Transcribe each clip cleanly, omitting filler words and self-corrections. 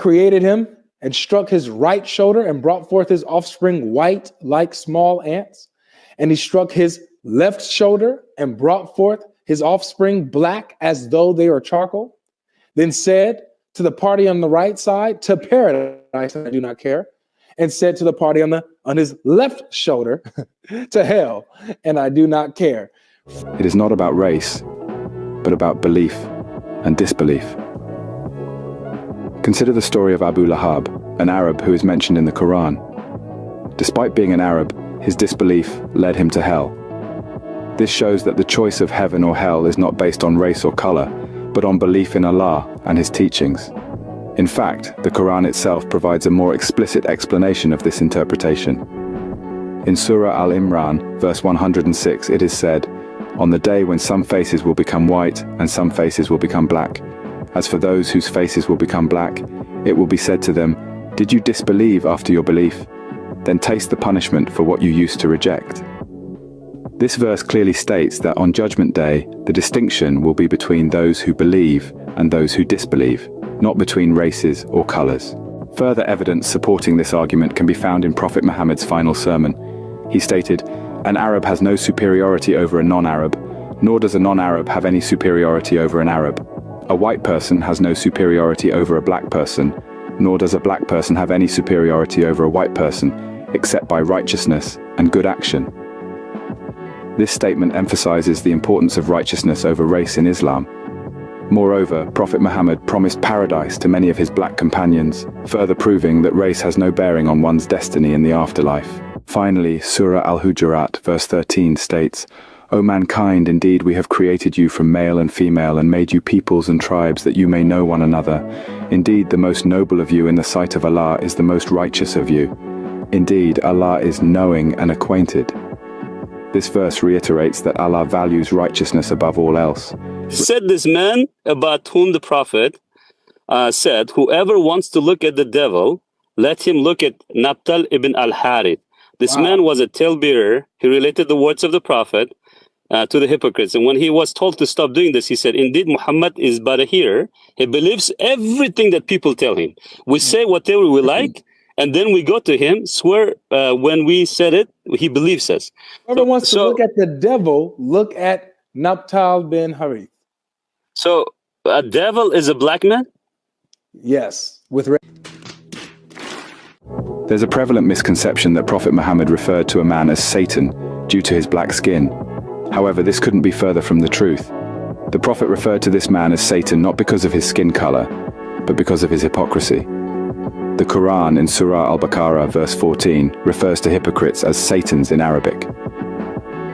created him and struck his right shoulder and brought forth his offspring white like small ants. And he struck his left shoulder and brought forth his offspring black as though they were charcoal. Then said to the party on the right side, to paradise, I do not care. And said to the party on his left shoulder, to hell, and I do not care. It is not about race, but about belief and disbelief. Consider the story of Abu Lahab, an Arab who is mentioned in the Quran. Despite being an Arab, his disbelief led him to hell. This shows that the choice of heaven or hell is not based on race or color, but on belief in Allah and his teachings. In fact, the Quran itself provides a more explicit explanation of this interpretation. In Surah Al-Imran, verse 106, it is said, "On the day when some faces will become white and some faces will become black. As for those whose faces will become black, it will be said to them, 'Did you disbelieve after your belief? Then taste the punishment for what you used to reject.'" This verse clearly states that on Judgment Day, the distinction will be between those who believe and those who disbelieve, not between races or colors. Further evidence supporting this argument can be found in Prophet Muhammad's final sermon. He stated, "An Arab has no superiority over a non-Arab, nor does a non-Arab have any superiority over an Arab. A white person has no superiority over a black person, nor does a black person have any superiority over a white person, except by righteousness and good action." This statement emphasizes the importance of righteousness over race in Islam. Moreover, Prophet Muhammad promised paradise to many of his black companions, further proving that race has no bearing on one's destiny in the afterlife. Finally, Surah Al-Hujurat, verse 13 states, "O mankind, indeed we have created you from male and female and made you peoples and tribes that you may know one another. Indeed, the most noble of you in the sight of Allah is the most righteous of you. Indeed, Allah is knowing and acquainted." This verse reiterates that Allah values righteousness above all else. Said this man about whom the Prophet said, "Whoever wants to look at the devil, let him look at Nabtal ibn al-Harith." This man was a talebearer. He related the words of the Prophet to the hypocrites. And when he was told to stop doing this, he said, "Indeed, Muhammad is but a hearer. He believes everything that people tell him. We say whatever we like, and then we go to him, swear when we said it, he believes us." Whoever wants to look at the devil, look at Nabtal bin Harith. So a devil is a black man? Yes. There's a prevalent misconception that Prophet Muhammad referred to a man as Satan due to his black skin. However, this couldn't be further from the truth. The Prophet referred to this man as Satan not because of his skin color, but because of his hypocrisy. The Quran in Surah Al-Baqarah, verse 14, refers to hypocrites as Satans in Arabic.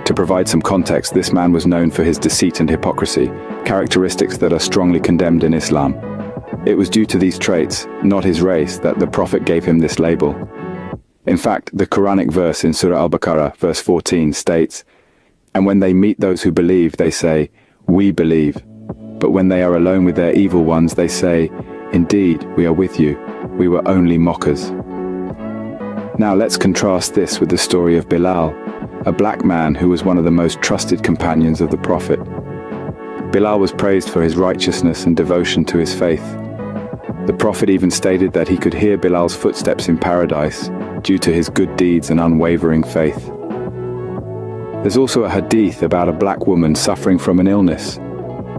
To provide some context, this man was known for his deceit and hypocrisy, characteristics that are strongly condemned in Islam. It was due to these traits, not his race, that the Prophet gave him this label. In fact, the Quranic verse in Surah Al-Baqarah, verse 14, states, "And when they meet those who believe, they say, 'We believe.' But when they are alone with their evil ones, they say, 'Indeed, we are with you. We were only mockers.'" Now let's contrast this with the story of Bilal, a black man who was one of the most trusted companions of the Prophet. Bilal was praised for his righteousness and devotion to his faith. The Prophet even stated that he could hear Bilal's footsteps in paradise due to his good deeds and unwavering faith. There's also a hadith about a black woman suffering from an illness.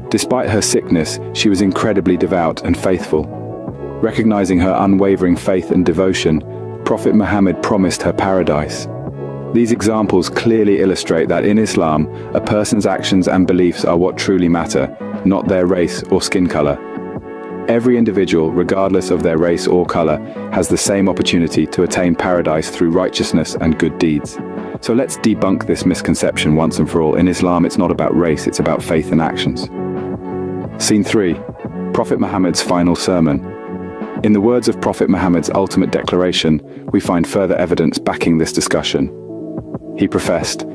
Despite her sickness, she was incredibly devout and faithful. Recognizing her unwavering faith and devotion, Prophet Muhammad promised her paradise. These examples clearly illustrate that in Islam, a person's actions and beliefs are what truly matter, not their race or skin color. Every individual, regardless of their race or color, has the same opportunity to attain paradise through righteousness and good deeds. So let's debunk this misconception once and for all. In Islam, it's not about race, it's about faith and actions. Scene 3. Prophet Muhammad's final sermon. In the words of Prophet Muhammad's ultimate declaration, we find further evidence backing this discussion. He professed,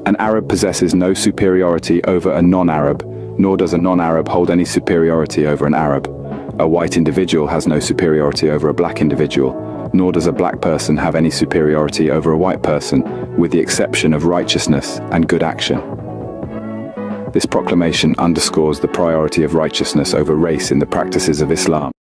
"An Arab possesses no superiority over a non-Arab, nor does a non-Arab hold any superiority over an Arab. A white individual has no superiority over a black individual, nor does a black person have any superiority over a white person, with the exception of righteousness and good action." This proclamation underscores the priority of righteousness over race in the practices of Islam.